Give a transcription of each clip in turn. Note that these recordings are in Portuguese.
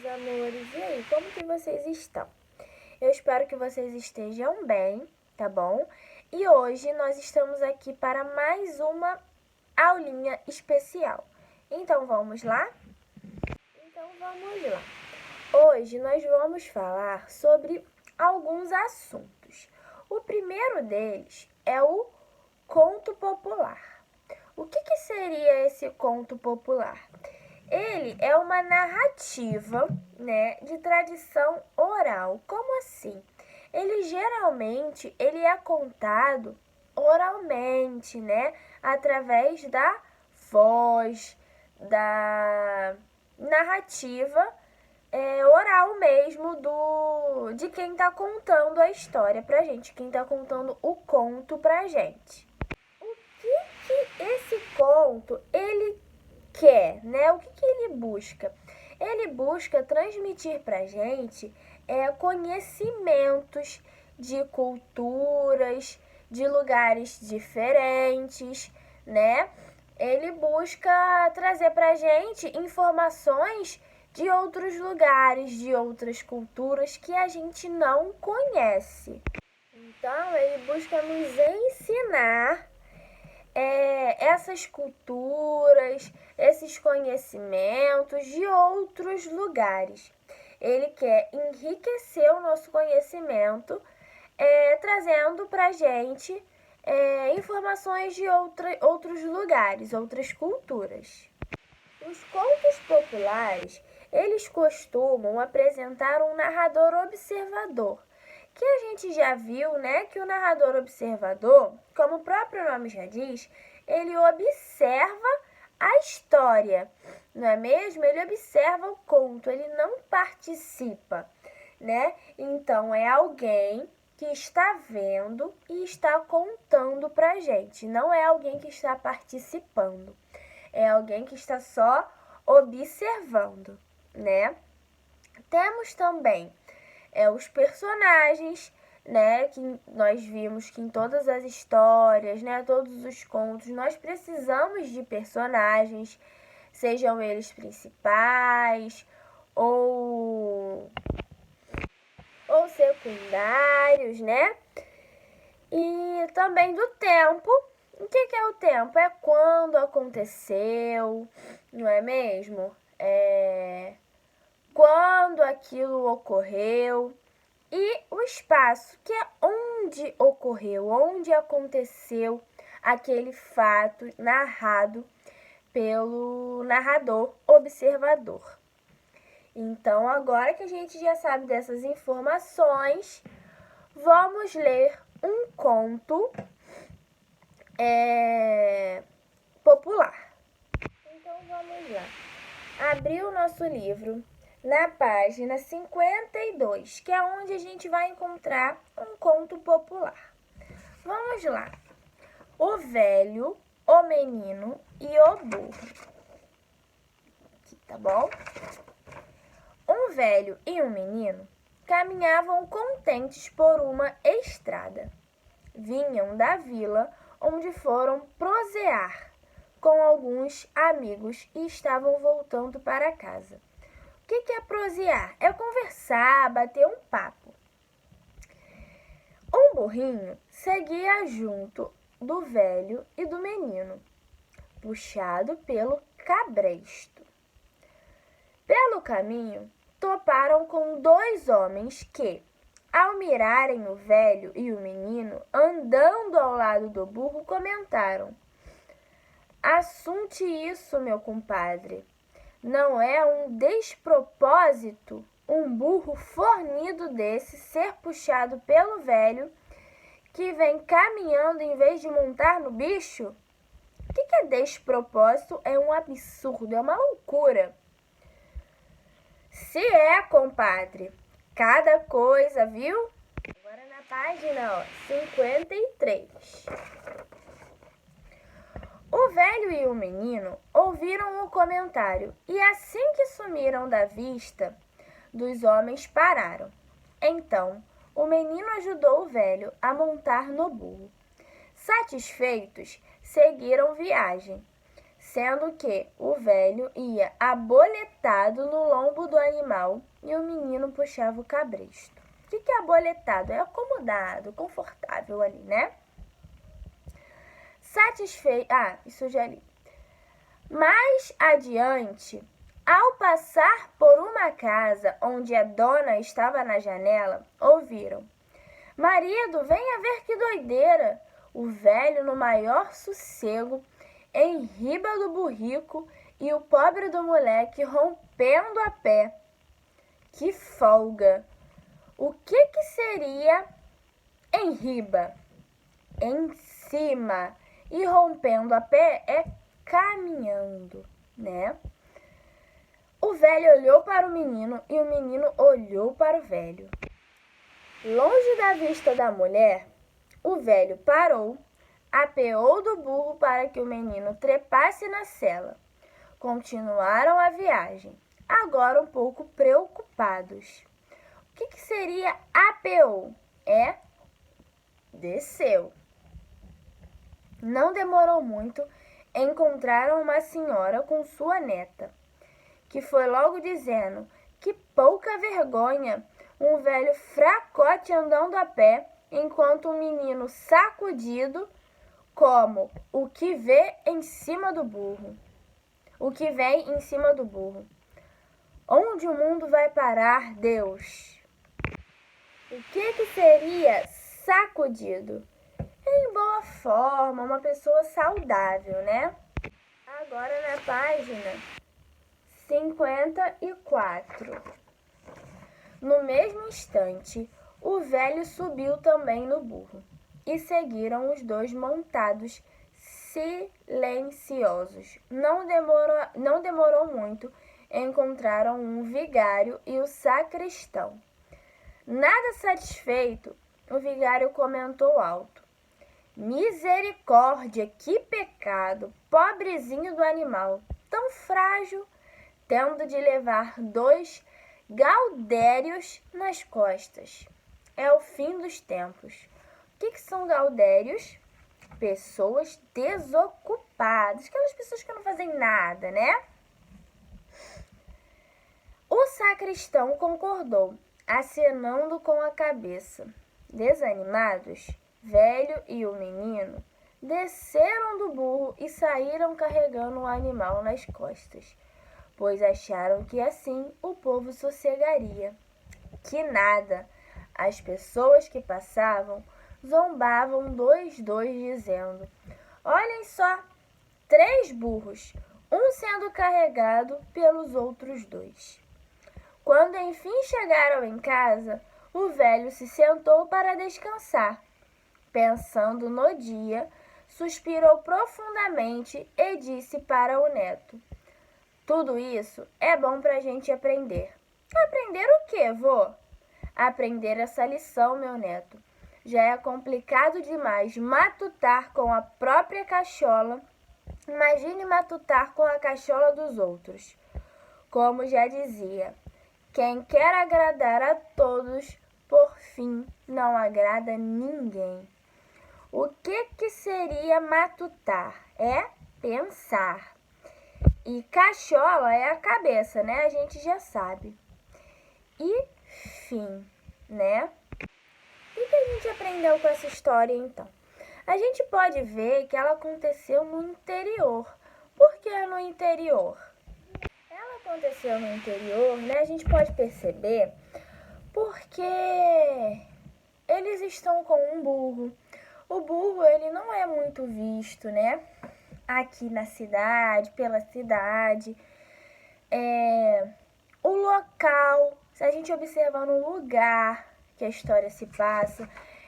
amores. E aí, como que vocês estão? Eu espero que vocês estejam bem, tá bom? E hoje nós estamos aqui para mais uma aulinha especial. Então, vamos lá? Então, vamos lá. Hoje nós vamos falar sobre alguns assuntos. O primeiro deles é o conto popular. O que seria esse conto popular? Ele é uma narrativa, de tradição oral. Como assim? Ele é contado oralmente, através da voz, da narrativa oral mesmo de quem está contando a história pra gente, quem está contando o conto pra gente. O que esse conto ele quer, O que ele busca? Ele busca transmitir pra gente conhecimentos de culturas, de lugares diferentes, Ele busca trazer pra gente informações de outros lugares, de outras culturas que a gente não conhece. Então, ele busca nos ensinar essas culturas, esses conhecimentos de outros lugares. Ele quer enriquecer o nosso conhecimento, trazendo para a gente informações de outros lugares, outras culturas. Os contos populares, eles costumam apresentar um narrador observador, que a gente já viu, que o narrador observador, como o próprio nome já diz, ele observa a história, não é mesmo? Ele observa o conto, ele não participa, Então, é alguém que está vendo e está contando pra gente, não é alguém que está participando, é alguém que está só observando, Temos também os personagens, que nós vimos que em todas as histórias, todos os contos, nós precisamos de personagens, sejam eles principais ou secundários, E também do tempo. O que é o tempo? É quando aconteceu, não é mesmo? Quando aquilo ocorreu, e o espaço, que é onde ocorreu, onde aconteceu aquele fato narrado pelo narrador observador. Então, agora que a gente já sabe dessas informações, vamos ler um conto popular. Então, vamos lá. Abrir o nosso livro na página 52, que é onde a gente vai encontrar um conto popular. Vamos lá. O velho, o menino e o burro. Aqui, tá bom? Um velho e um menino caminhavam contentes por uma estrada. Vinham da vila onde foram prosear com alguns amigos e estavam voltando para casa. O que é prosear? É conversar, bater um papo. Um burrinho seguia junto do velho e do menino, puxado pelo cabresto. Pelo caminho, toparam com dois homens que, ao mirarem o velho e o menino andando ao lado do burro, comentaram: "Assunte isso, meu compadre. Não é um despropósito um burro fornido desse ser puxado pelo velho que vem caminhando em vez de montar no bicho? O que é despropósito? É um absurdo, é uma loucura." Se é, compadre, cada coisa, viu? Agora na página 53. O velho e o menino ouviram o comentário e assim que sumiram da vista dos homens pararam. Então, o menino ajudou o velho a montar no burro. Satisfeitos, seguiram viagem. sendo que o velho ia aboletado no lombo do animal e o menino puxava o cabresto. O que é aboletado? É acomodado, confortável ali, né? Satisfeito. Isso já li. Mais adiante, ao passar por uma casa onde a dona estava na janela, ouviram: "Marido, venha ver que doideira!" O velho, no maior sossego, em riba do burrico, e o pobre do moleque rompendo a pé. Que folga! O que seria em riba? Em cima. E rompendo a pé é caminhando, né? O velho olhou para o menino e o menino olhou para o velho. Longe da vista da mulher, o velho parou, apeou do burro para que o menino trepasse na sela. Continuaram a viagem, agora um pouco preocupados. O que seria apeou? É desceu. Não demorou muito, encontraram uma senhora com sua neta, que foi logo dizendo: "Que pouca vergonha! Um velho fracote andando a pé, enquanto um menino sacudido como o que vê em cima do burro. O que vem em cima do burro. Onde o mundo vai parar, Deus?" O que seria sacudido? Em boa forma, uma pessoa saudável, né? Agora na página 54. No mesmo instante, o velho subiu também no burro e seguiram os dois montados, silenciosos. Não demorou muito, encontraram um vigário e o sacristão. Nada satisfeito, o vigário comentou alto: "Misericórdia, que pecado! Pobrezinho do animal, tão frágil, tendo de levar 2 gaudérios nas costas. É o fim dos tempos." O que são gaudérios? Pessoas desocupadas, aquelas pessoas que não fazem nada, né? O sacristão concordou, acenando com a cabeça. Desanimados, velho e o menino desceram do burro e saíram carregando o animal nas costas, pois acharam que assim o povo sossegaria. Que nada! As pessoas que passavam zombavam dois, dizendo: "Olhem só, 3 burros, um sendo carregado pelos outros 2. Quando enfim chegaram em casa, o velho se sentou para descansar. Pensando no dia, suspirou profundamente e disse para o neto: "Tudo isso é bom para a gente aprender." "Aprender o quê, vô?" "Aprender essa lição, meu neto. Já é complicado demais matutar com a própria cachola. Imagine matutar com a cachola dos outros." Como já dizia: "Quem quer agradar a todos, por fim, não agrada ninguém." O que seria matutar? É pensar. E cachola é a cabeça, né? A gente já sabe. E fim, né? O que a gente aprendeu com essa história, então? A gente pode ver que ela aconteceu no interior. Por que no interior? Ela aconteceu no interior, né? A gente pode perceber porque eles estão com um burro. O burro, ele não é muito visto, né? Aqui na cidade, pela cidade. O local, se a gente observar no lugar que a história se passa,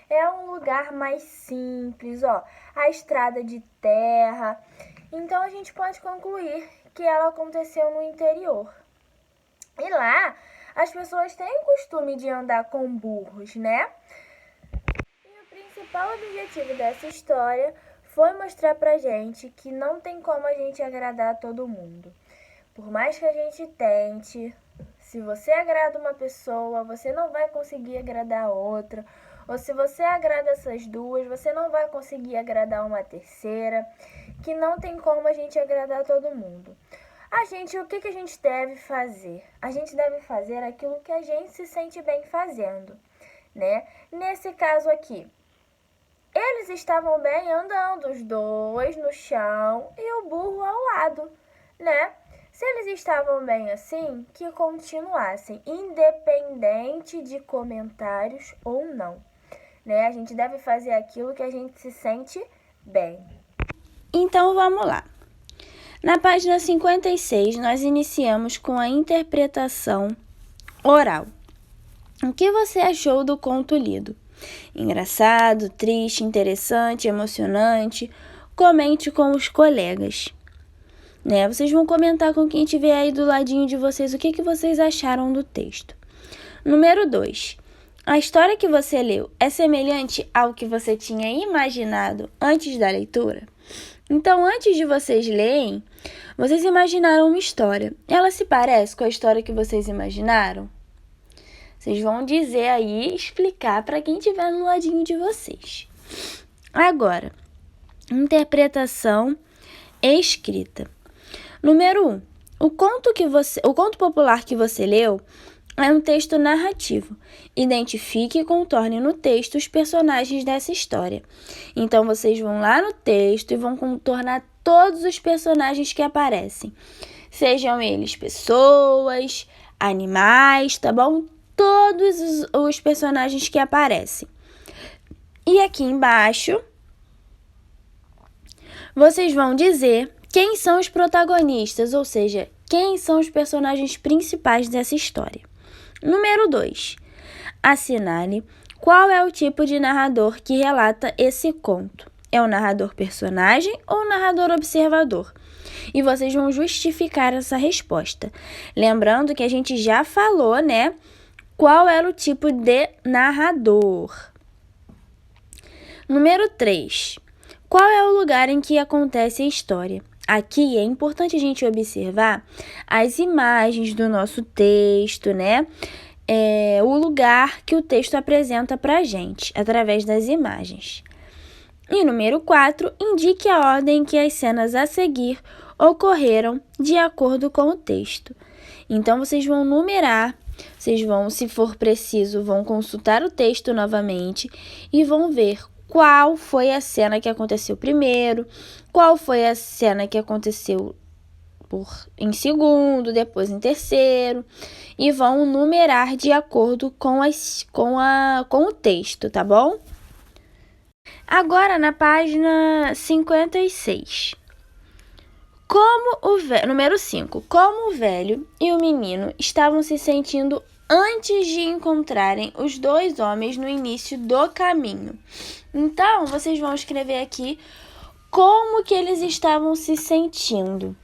é um lugar mais simples, ó, a estrada de terra. Então a gente pode concluir que ela aconteceu no interior. E lá, as pessoas têm o costume de andar com burros, né? E o principal objetivo dessa história foi mostrar pra gente que não tem como a gente agradar a todo mundo. Por mais que a gente tente, se você agrada uma pessoa, você não vai conseguir agradar a outra. Ou se você agrada essas duas, você não vai conseguir agradar uma terceira. que não tem como a gente agradar todo mundo. O que a gente deve fazer? A gente deve fazer aquilo que a gente se sente bem fazendo, né? Nesse caso aqui, eles estavam bem andando, os dois no chão e o burro ao lado, né? Se eles estavam bem assim, que continuassem, independente de comentários ou não, né? A gente deve fazer aquilo que a gente se sente bem. Então, vamos lá. Na página 56, nós iniciamos com a interpretação oral. O que você achou do conto lido? Engraçado, triste, interessante, emocionante? Comente com os colegas. Vocês vão comentar com quem estiver aí do ladinho de vocês o que vocês acharam do texto. Número 2. A história que você leu é semelhante ao que você tinha imaginado antes da leitura? Então, antes de vocês lerem, vocês imaginaram uma história. Ela se parece com a história que vocês imaginaram? Vocês vão dizer aí, explicar para quem estiver no ladinho de vocês. Agora, interpretação escrita. Número 1. O conto popular que você leu é um texto narrativo. Identifique e contorne no texto os personagens dessa história. Então, vocês vão lá no texto e vão contornar todos os personagens que aparecem. Sejam eles pessoas, animais, tá bom? Todos os personagens que aparecem. E aqui embaixo, vocês vão dizer quem são os protagonistas, ou seja, quem são os personagens principais dessa história. Número 2. Assinale qual é o tipo de narrador que relata esse conto. É o narrador personagem ou o narrador observador? E vocês vão justificar essa resposta. Lembrando que a gente já falou, qual era o tipo de narrador. Número 3. Qual é o lugar em que acontece a história? Aqui é importante a gente observar as imagens do nosso texto, o lugar que o texto apresenta para a gente, através das imagens. E número 4, indique a ordem em que as cenas a seguir ocorreram de acordo com o texto. Então, vocês vão numerar, se for preciso, vão consultar o texto novamente e vão ver qual foi a cena que aconteceu primeiro, qual foi a cena que aconteceu em segundo, depois em terceiro, e vão numerar de acordo com o texto, tá bom? Agora, na página 56. Número 5. Como o velho e o menino estavam se sentindo antes de encontrarem os dois homens no início do caminho. Então, vocês vão escrever aqui como que eles estavam se sentindo,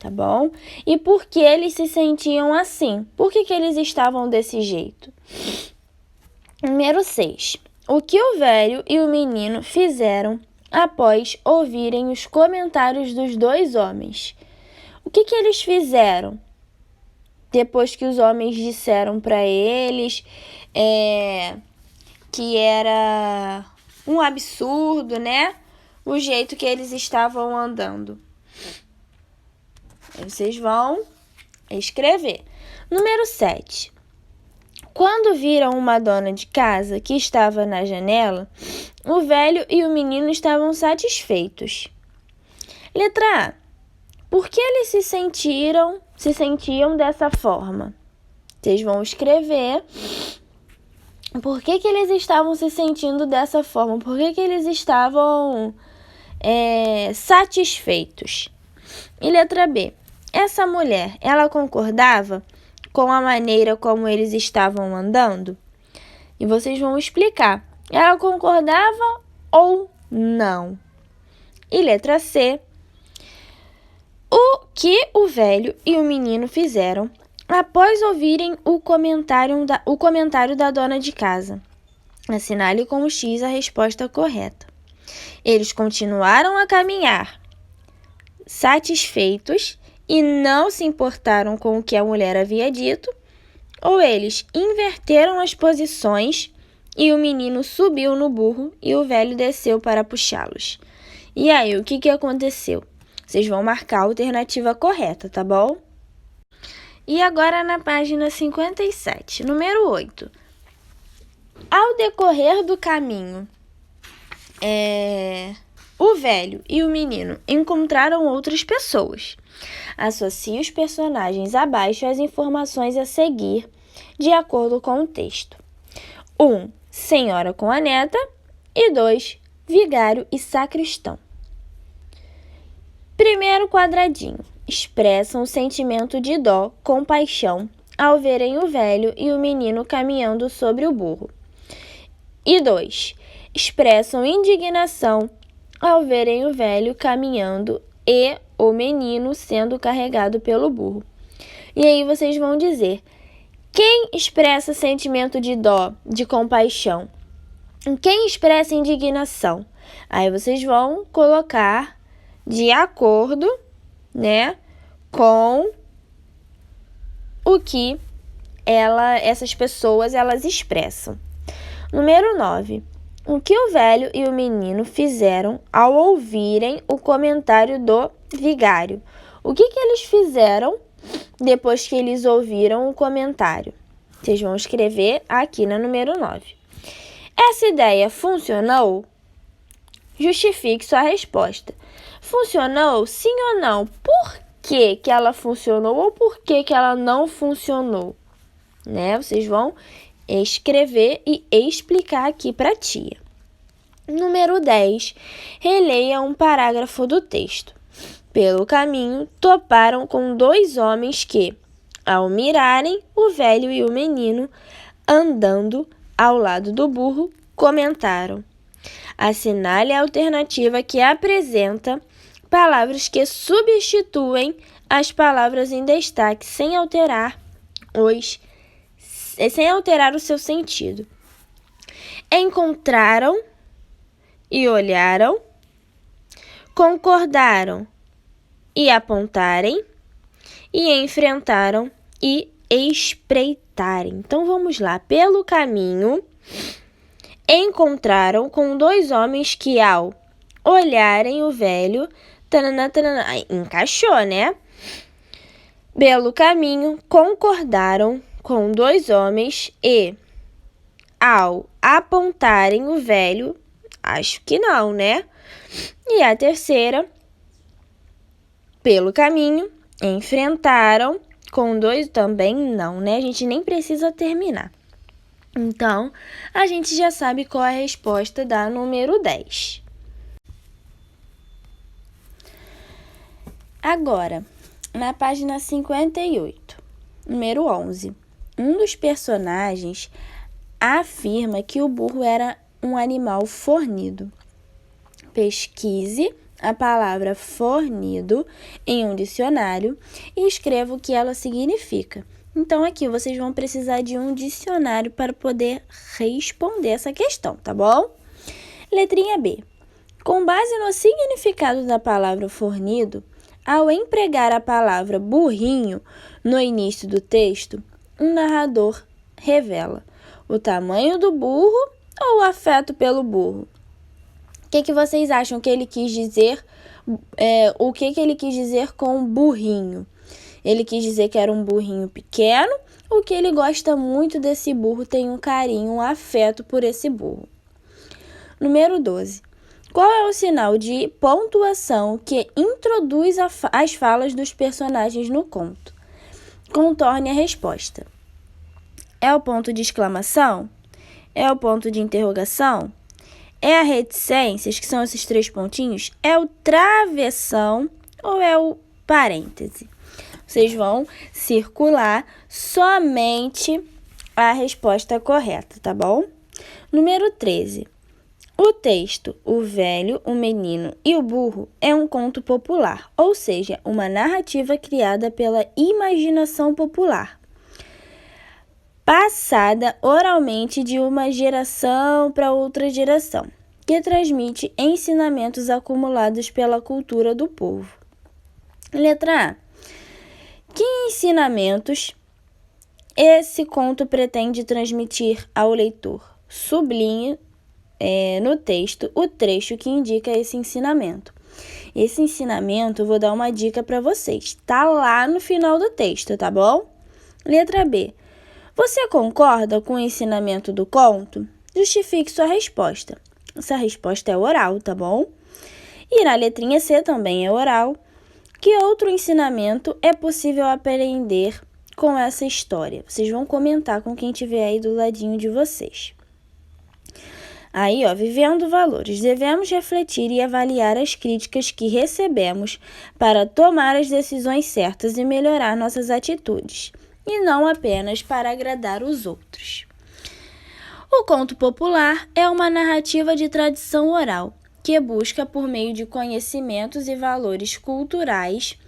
tá bom? E por que eles se sentiam assim? Por que eles estavam desse jeito? Número 6. O que o velho e o menino fizeram após ouvirem os comentários dos dois homens? O que eles fizeram depois que os homens disseram para eles que era um absurdo, o jeito que eles estavam andando? Vocês vão escrever. Número 7. Quando viram uma dona de casa que estava na janela, o velho e o menino estavam satisfeitos. Letra A. Por que eles se sentiam dessa forma? Vocês vão escrever por que eles estavam se sentindo dessa forma, por que eles estavam satisfeitos. E letra B. Essa mulher, ela concordava com a maneira como eles estavam andando? E vocês vão explicar. Ela concordava ou não? E letra C. O que o velho e o menino fizeram após ouvirem o comentário da dona de casa? Assinale com o X a resposta correta. Eles continuaram a caminhar, satisfeitos, e não se importaram com o que a mulher havia dito, ou eles inverteram as posições e o menino subiu no burro e o velho desceu para puxá-los. E aí, o que aconteceu? Vocês vão marcar a alternativa correta, tá bom? E agora na página 57, número 8. Ao decorrer do caminho, o velho e o menino encontraram outras pessoas. Associe os personagens abaixo às informações a seguir, de acordo com o texto. 1. Senhora com a neta. E 2. Vigário e sacristão. Primeiro quadradinho. Expressam o sentimento de dó, compaixão, ao verem o velho e o menino caminhando sobre o burro. E 2. Expressam indignação ao verem o velho caminhando e o menino sendo carregado pelo burro. E aí vocês vão dizer, quem expressa sentimento de dó, de compaixão? Quem expressa indignação? Aí vocês vão colocar de acordo, com o que essas pessoas expressam. Número 9. O que o velho e o menino fizeram ao ouvirem o comentário do vigário? O que eles fizeram depois que eles ouviram o comentário? Vocês vão escrever aqui na número 9. Essa ideia funcionou? Justifique sua resposta. Funcionou, sim ou não? Por que ela funcionou ou por que ela não funcionou? Vocês vão escrever e explicar aqui para a tia. Número 10. Releia um parágrafo do texto. Pelo caminho, toparam com 2 homens que, ao mirarem o velho e o menino andando ao lado do burro, comentaram. Assinale a alternativa que apresenta palavras que substituem as palavras em destaque sem alterar o seu sentido. Encontraram e olharam, concordaram e apontarem, e enfrentaram e espreitarem. Então vamos lá. Pelo caminho, encontraram com 2 homens que, ao olharem o velho, encaixou, Pelo caminho, concordaram com 2 homens e, ao apontarem o velho, acho que não, E a terceira, pelo caminho, enfrentaram com 2, também não, A gente nem precisa terminar. Então, a gente já sabe qual é a resposta da número 10. Agora, na página 58, número 11, um dos personagens afirma que o burro era um animal fornido. Pesquise a palavra fornido em um dicionário e escreva o que ela significa. Então, aqui vocês vão precisar de um dicionário para poder responder essa questão, tá bom? Letrinha B. Com base no significado da palavra fornido, ao empregar a palavra burrinho no início do texto, um narrador revela o tamanho do burro ou o afeto pelo burro. O que vocês acham que ele quis dizer? O que ele quis dizer com burrinho? Ele quis dizer que era um burrinho pequeno ou que ele gosta muito desse burro, tem um carinho, um afeto por esse burro. Número 12. Qual é o sinal de pontuação que introduz as falas dos personagens no conto? Contorne a resposta. É o ponto de exclamação? É o ponto de interrogação? É a reticências, que são esses 3 pontinhos? É o travessão ou é o parêntese? Vocês vão circular somente a resposta correta, tá bom? Número 13. O texto O Velho, o Menino e o Burro é um conto popular, ou seja, uma narrativa criada pela imaginação popular, passada oralmente de uma geração para outra geração, que transmite ensinamentos acumulados pela cultura do povo. Letra A. Que ensinamentos esse conto pretende transmitir ao leitor? Sublinhe no texto o trecho que indica esse ensinamento. Esse ensinamento, eu vou dar uma dica para vocês. Tá lá no final do texto, tá bom? Letra B. Você concorda com o ensinamento do conto? Justifique sua resposta. Essa resposta é oral, tá bom? E na letrinha C também é oral. Que outro ensinamento é possível aprender com essa história? Vocês vão comentar com quem estiver aí do ladinho de vocês. Aí, vivendo valores, devemos refletir e avaliar as críticas que recebemos para tomar as decisões certas e melhorar nossas atitudes, e não apenas para agradar os outros. O conto popular é uma narrativa de tradição oral, que busca, por meio de conhecimentos e valores culturais,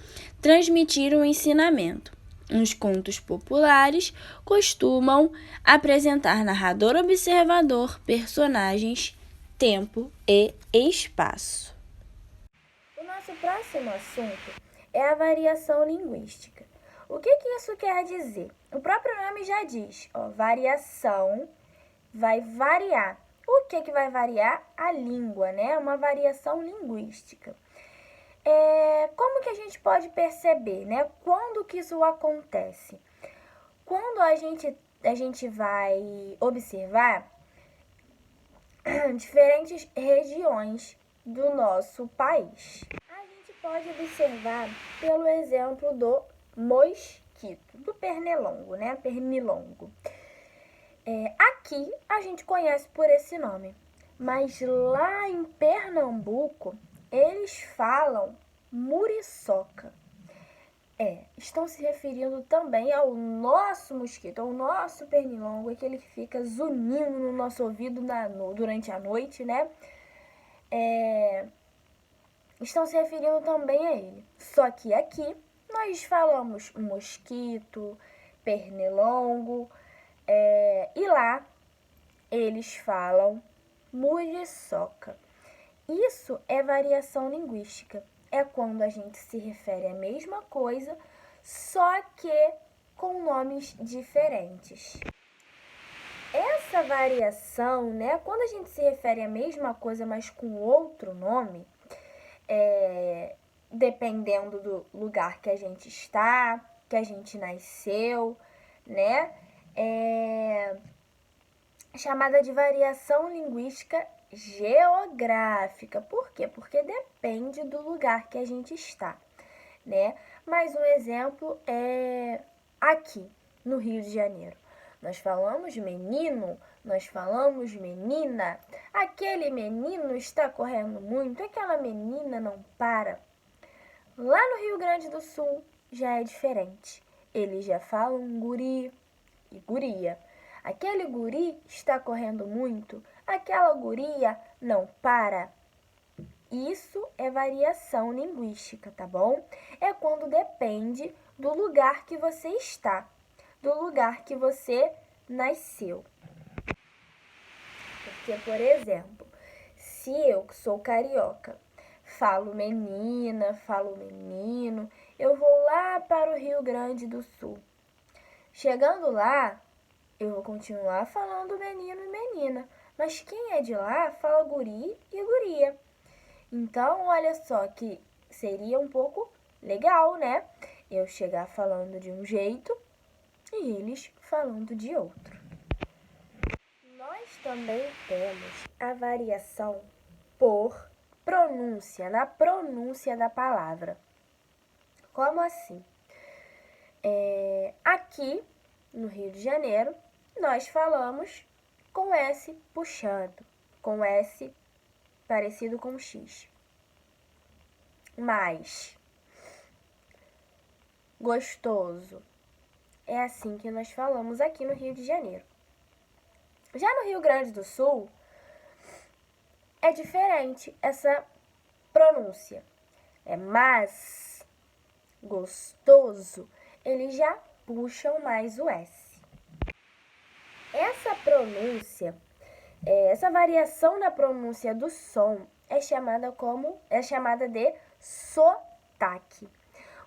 transmitir um ensinamento. Os contos populares costumam apresentar narrador observador, personagens, tempo e espaço. O nosso próximo assunto é a variação linguística. O que isso quer dizer? O próprio nome já diz, variação vai variar. O que vai variar? A língua, né? Uma variação linguística. Como que a gente pode perceber, né? Quando que isso acontece? Quando a gente vai observar diferentes regiões do nosso país. A gente pode observar pelo exemplo do mosquito, do pernilongo, né? Pernilongo. Aqui a gente conhece por esse nome, mas lá em Pernambuco eles falam muriçoca. Estão se referindo também ao nosso mosquito, ao nosso pernilongo, aquele que fica zunindo no nosso ouvido durante a noite, né? Estão se referindo também a ele. Só que aqui nós falamos mosquito, pernilongo, e lá eles falam muriçoca. Isso é variação linguística. É quando a gente se refere à mesma coisa, só que com nomes diferentes. Essa variação, né, quando a gente se refere à mesma coisa, mas com outro nome, dependendo do lugar que a gente está, que a gente nasceu, né, chamada de variação linguística geográfica. Por quê? Porque depende do lugar que a gente está, né? Mas um exemplo é aqui, no Rio de Janeiro. Nós falamos menino, nós falamos menina. Aquele menino está correndo muito, aquela menina não para. Lá no Rio Grande do Sul já é diferente. Eles já falam guri e guria. Aquele guri está correndo muito, aquela guria não para. Isso é variação linguística, tá bom? É quando depende do lugar que você está, do lugar que você nasceu. Porque, por exemplo, se eu, que sou carioca, falo menina, falo menino, eu vou lá para o Rio Grande do Sul. Chegando lá, eu vou continuar falando menino e menina, mas quem é de lá fala guri e guria. Então, olha só que seria um pouco legal, né? Eu chegar falando de um jeito e eles falando de outro. Nós também temos a variação por pronúncia, na pronúncia da palavra. Como assim? Aqui no Rio de Janeiro, nós falamos com S puxado, com S parecido com X. Mais gostoso. É assim que nós falamos aqui no Rio de Janeiro. Já no Rio Grande do Sul, é diferente essa pronúncia. É mais gostoso. Eles já puxam mais o S. Essa pronúncia, essa variação na pronúncia do som é chamada de sotaque.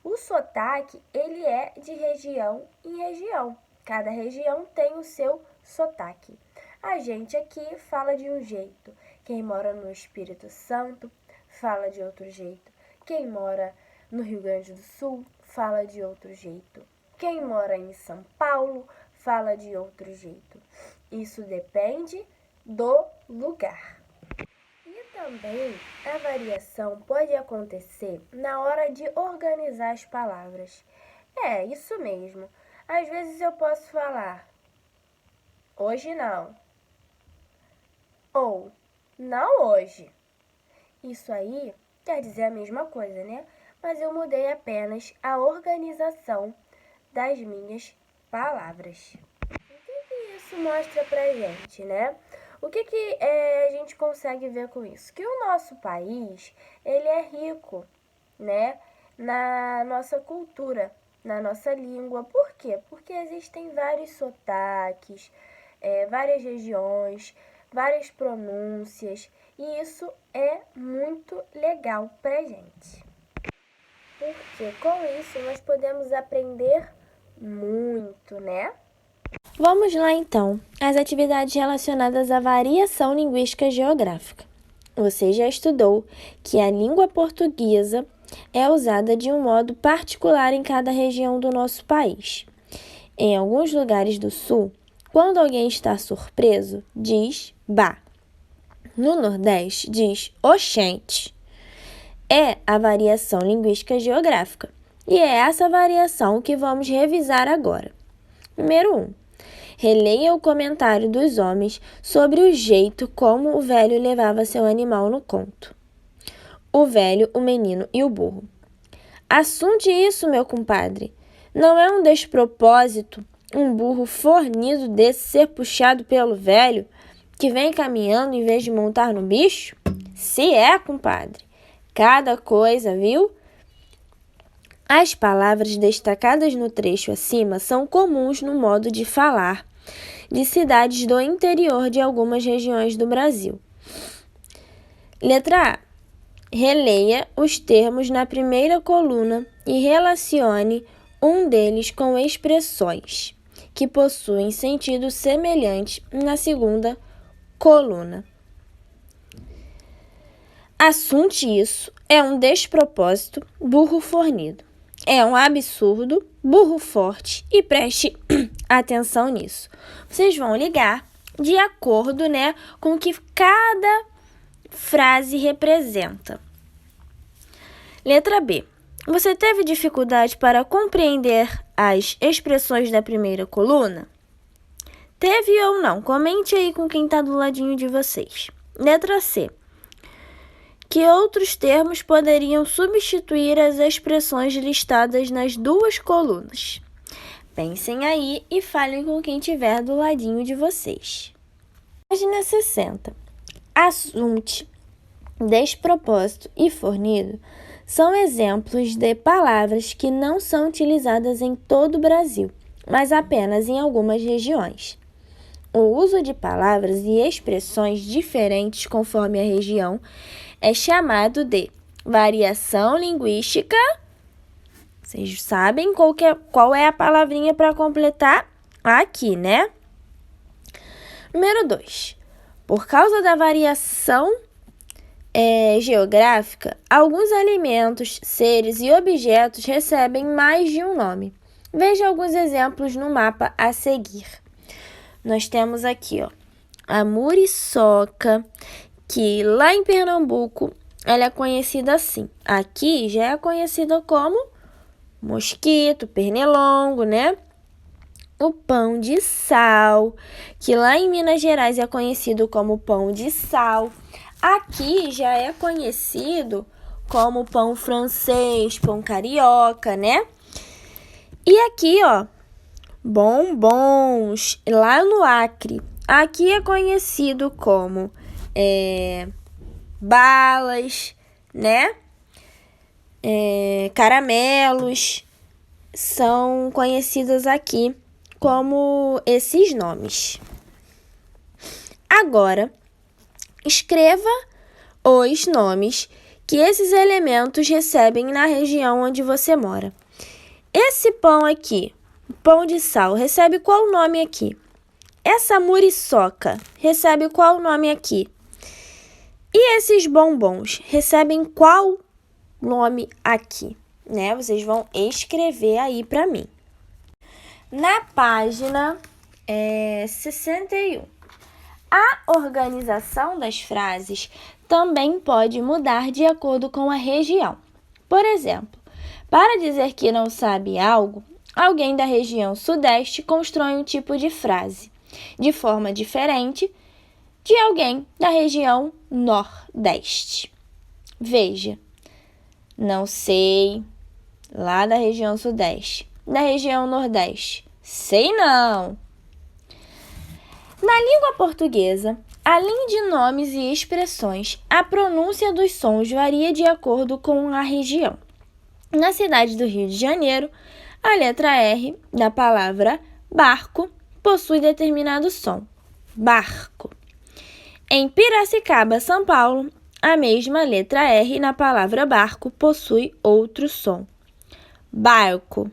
O sotaque, ele é de região em região. Cada região tem o seu sotaque. A gente aqui fala de um jeito. Quem mora no Espírito Santo fala de outro jeito. Quem mora no Rio Grande do Sul fala de outro jeito. Quem mora em São Paulo fala de outro jeito. Isso depende do lugar. E também a variação pode acontecer na hora de organizar as palavras. É, isso mesmo. Às vezes eu posso falar hoje não, ou não hoje. Isso aí quer dizer a mesma coisa, né? Mas eu mudei apenas a organização das minhas palavras. O que isso mostra pra gente, né? O que a gente consegue ver com isso? Que o nosso país, ele é rico, né? Na nossa cultura, na nossa língua. Por quê? Porque existem vários sotaques, várias regiões, várias pronúncias, e isso é muito legal pra gente. Porque com isso nós podemos aprender muito, né? Vamos lá então, as atividades relacionadas à variação linguística geográfica. Você já estudou que a língua portuguesa é usada de um modo particular em cada região do nosso país. Em alguns lugares do sul, quando alguém está surpreso, diz bah. No Nordeste, diz oxente. É a variação linguística geográfica. E é essa variação que vamos revisar agora. Número 1. Releia o comentário dos homens sobre o jeito como o velho levava seu animal no conto. O velho, o menino e o burro. Assunte isso, meu compadre. Não é um despropósito um burro fornido desse ser puxado pelo velho que vem caminhando em vez de montar no bicho? Se é, compadre. Cada coisa, viu? As palavras destacadas no trecho acima são comuns no modo de falar de cidades do interior de algumas regiões do Brasil. Letra A. Releia os termos na primeira coluna e relacione um deles com expressões que possuem sentido semelhante na segunda coluna. Assunte isso, é um despropósito, burro fornido. É um absurdo, burro forte, e preste atenção nisso. Vocês vão ligar de acordo, com o que cada frase representa. Letra B. Você teve dificuldade para compreender as expressões da primeira coluna? Teve ou não? Comente aí com quem está do ladinho de vocês. Letra C. Que outros termos poderiam substituir as expressões listadas nas duas colunas? Pensem aí e falem com quem estiver do ladinho de vocês. Página 60. Assunte, despropósito e fornido são exemplos de palavras que não são utilizadas em todo o Brasil, mas apenas em algumas regiões. O uso de palavras e expressões diferentes conforme a região é chamado de variação linguística. Vocês sabem qual é a palavrinha para completar? Aqui, né? Número 2. Por causa da variação geográfica, alguns alimentos, seres e objetos recebem mais de um nome. Veja alguns exemplos no mapa a seguir. Nós temos aqui, a muriçoca, que lá em Pernambuco ela é conhecida assim. Aqui já é conhecida como mosquito, pernilongo, né? O pão de sal, que lá em Minas Gerais é conhecido como pão de sal. Aqui já é conhecido como pão francês, pão carioca, né? E aqui, bombons, lá no Acre. Aqui é conhecido como balas, né? Caramelos, são conhecidas aqui como esses nomes. Agora, escreva os nomes que esses elementos recebem na região onde você mora. Esse pão aqui, pão de sal, recebe qual nome aqui? essa muriçoca recebe qual nome aqui? E esses bombons recebem qual nome aqui? Né? Vocês vão escrever aí para mim. Na página 61. A organização das frases também pode mudar de acordo com a região. Por exemplo, para dizer que não sabe algo, alguém da região sudeste constrói um tipo de frase de forma diferente de alguém da região nordeste. Veja, não sei, lá da região sudeste. Da região nordeste, sei não. Na língua portuguesa, além de nomes e expressões, a pronúncia dos sons varia de acordo com a região. Na cidade do Rio de Janeiro, a letra R da palavra barco possui determinado som, barco. Em Piracicaba, São Paulo, a mesma letra R na palavra barco possui outro som, barco.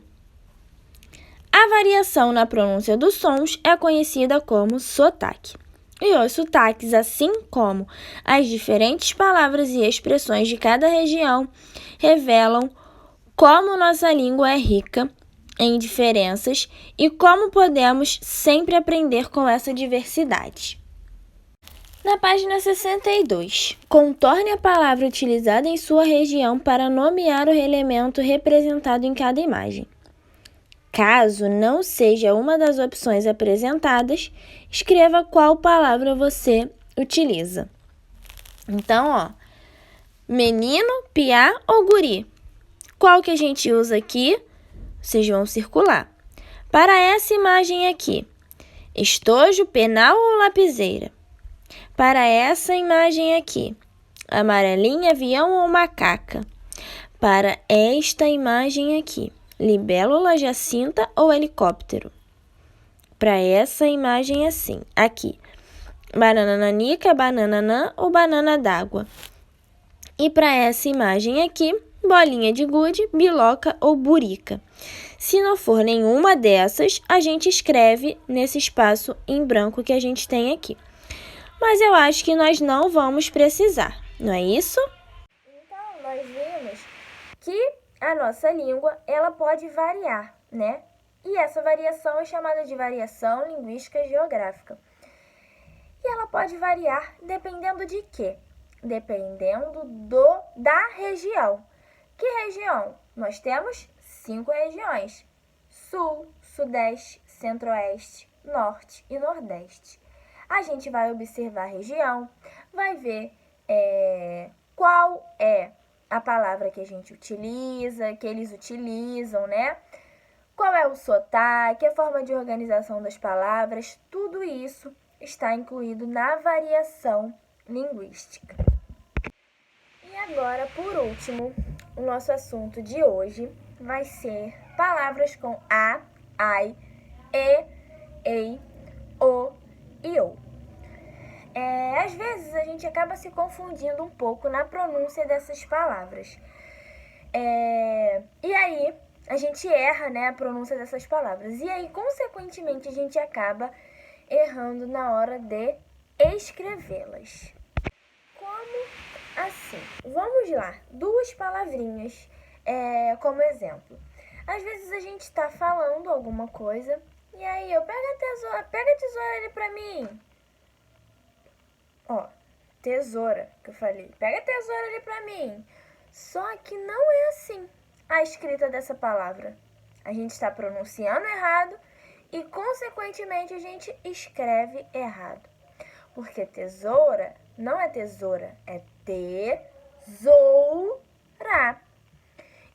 A variação na pronúncia dos sons é conhecida como sotaque. E os sotaques, assim como as diferentes palavras e expressões de cada região, revelam como nossa língua é rica em diferenças e como podemos sempre aprender com essa diversidade. Na página 62, contorne a palavra utilizada em sua região para nomear o elemento representado em cada imagem. Caso não seja uma das opções apresentadas, escreva qual palavra você utiliza. Então, menino, piá ou guri? Qual que a gente usa aqui? Vocês vão circular. Para essa imagem aqui, estojo, penal ou lapiseira? Para essa imagem aqui, amarelinha, avião ou macaca? Para esta imagem aqui, libélula, jacinta ou helicóptero? Para essa imagem assim, aqui, banana nanica, banana anã ou banana d'água? E para essa imagem aqui, bolinha de gude, biloca ou burica? Se não for nenhuma dessas, a gente escreve nesse espaço em branco que a gente tem aqui. Mas eu acho que nós não vamos precisar, não é isso? Então, nós vimos que a nossa língua, ela pode variar, né? E essa variação é chamada de variação linguística geográfica. E ela pode variar dependendo de quê? Dependendo da região. Que região? Nós temos 5 regiões: Sul, Sudeste, Centro-Oeste, Norte e Nordeste. A gente vai observar a região, vai ver qual é a palavra que a gente utiliza, que eles utilizam, né? Qual é o sotaque, a forma de organização das palavras, tudo isso está incluído na variação linguística. E agora, por último, o nosso assunto de hoje vai ser palavras com a, ai, e, ei, o e ou. Às vezes a gente acaba se confundindo um pouco na pronúncia dessas palavras. E aí a gente erra, né, a pronúncia dessas palavras. E aí, consequentemente, a gente acaba errando na hora de escrevê-las. Como assim? Vamos lá, 2 palavrinhas como exemplo. Às vezes a gente está falando alguma coisa e aí eu pega a tesoura ali pra mim. Tesoura, que eu falei. Pega a tesoura ali pra mim. Só que não é assim a escrita dessa palavra. A gente está pronunciando errado e, consequentemente, a gente escreve errado. Porque tesoura não é tesoura, é tesoura.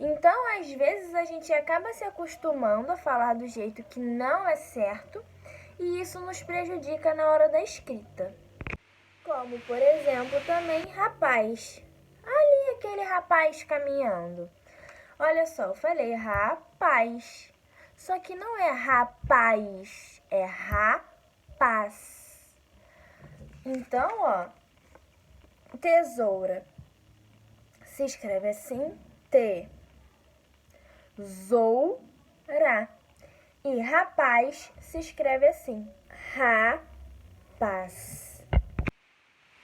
Então, às vezes, a gente acaba se acostumando a falar do jeito que não é certo e isso nos prejudica na hora da escrita. Como, por exemplo, também rapaz. Ali, aquele rapaz caminhando. Olha só, eu falei rapaz. Só que não é rapaz, é rapaz. Então, tesoura se escreve assim, tesoura. E rapaz se escreve assim, rapaz.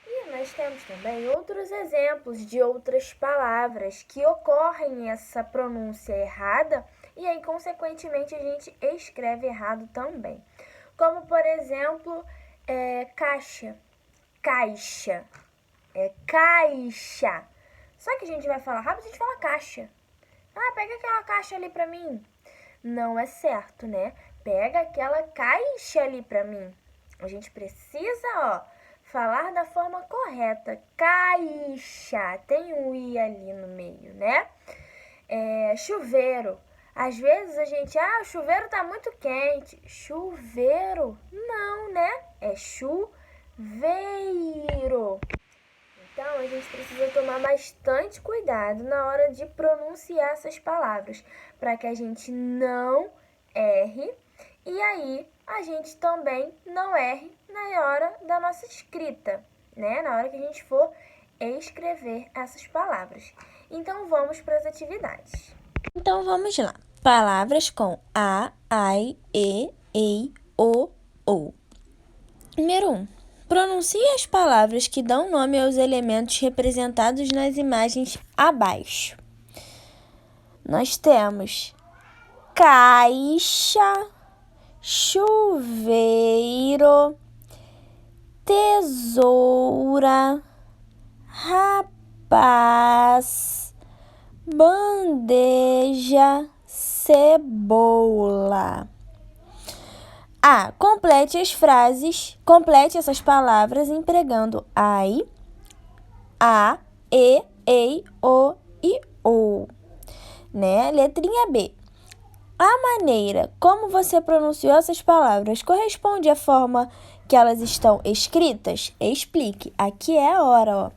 E nós temos também outros exemplos de outras palavras que ocorrem essa pronúncia errada e aí, consequentemente, a gente escreve errado também. Como, por exemplo, caixa. Caixa. É caixa. Só que a gente vai falar rápido, a gente fala caixa. Ah, pega aquela caixa ali pra mim. Não é certo, né? Pega aquela caixa ali pra mim. A gente precisa, falar da forma correta. Caixa. Tem um i ali no meio, né? Chuveiro. Às vezes a gente, o chuveiro tá muito quente. Chuveiro. Não, né? É chuveiro. Então, a gente precisa tomar bastante cuidado na hora de pronunciar essas palavras, para que a gente não erre e aí a gente também não erre na hora da nossa escrita, né? Na hora que a gente for escrever essas palavras. Então, vamos para as atividades. Então, vamos lá. Palavras com a, ai, e, ei, o, ou. Número 1. Pronuncie as palavras que dão nome aos elementos representados nas imagens abaixo. Nós temos caixa, chuveiro, tesoura, rapaz, bandeja, cebola. Complete essas palavras empregando ai, a, e, ei, o e ou. Né? Letrinha B. A maneira como você pronunciou essas palavras corresponde à forma que elas estão escritas? Explique. Aqui é a hora,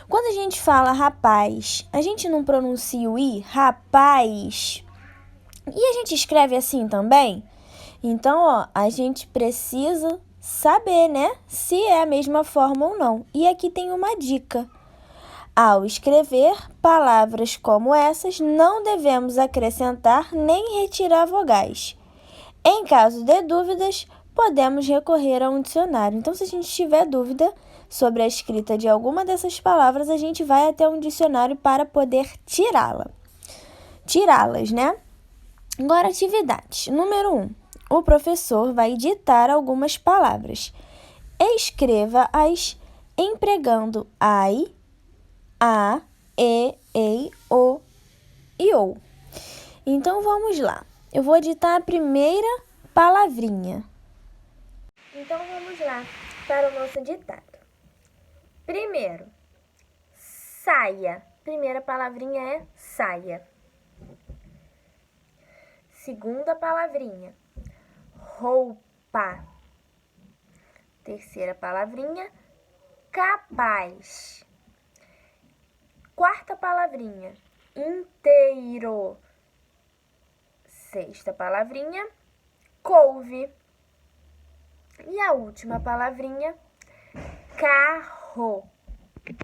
Quando a gente fala rapaz, a gente não pronuncia o i, rapaz. E a gente escreve assim também? Então, a gente precisa saber, né, se é a mesma forma ou não. E aqui tem uma dica. Ao escrever palavras como essas, não devemos acrescentar nem retirar vogais. Em caso de dúvidas, podemos recorrer a um dicionário. Então, se a gente tiver dúvida sobre a escrita de alguma dessas palavras, a gente vai até um dicionário para poder tirá-las, né? Agora, atividade. Número 1. O professor vai ditar algumas palavras. Escreva-as empregando ai, a, e, ei, o e ou. Então, vamos lá. Eu vou ditar a primeira palavrinha. Então, vamos lá para o nosso ditado. Primeiro, saia. Primeira palavrinha é saia. Segunda palavrinha, roupa. Terceira palavrinha, capaz. Quarta palavrinha, inteiro. Sexta palavrinha, couve. E a última palavrinha, carro.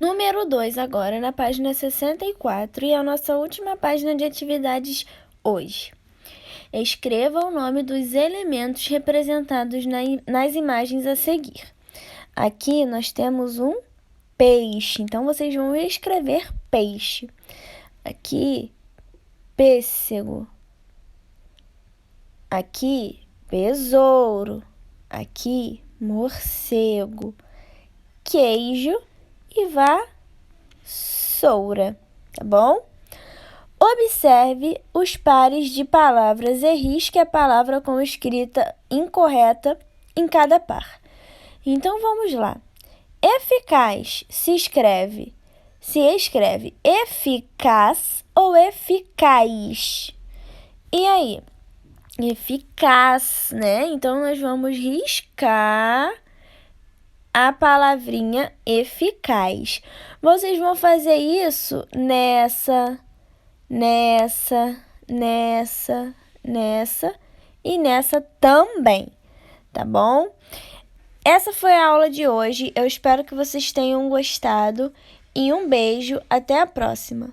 Número 2 agora na página 64 e a nossa última página de atividades hoje. Escreva o nome dos elementos representados nas imagens a seguir. Aqui nós temos um peixe, então vocês vão escrever peixe. Aqui, pêssego. Aqui, besouro. Aqui, morcego. Queijo e vassoura, tá bom? Observe os pares de palavras e risque a palavra com escrita incorreta em cada par. Então, vamos lá. Eficaz se escreve eficaz ou eficaz? E aí? Eficaz, né? Então, nós vamos riscar a palavrinha eficaz. Vocês vão fazer isso nessa e nessa também, tá bom? Essa foi a aula de hoje. Eu espero que vocês tenham gostado e um beijo. Até a próxima.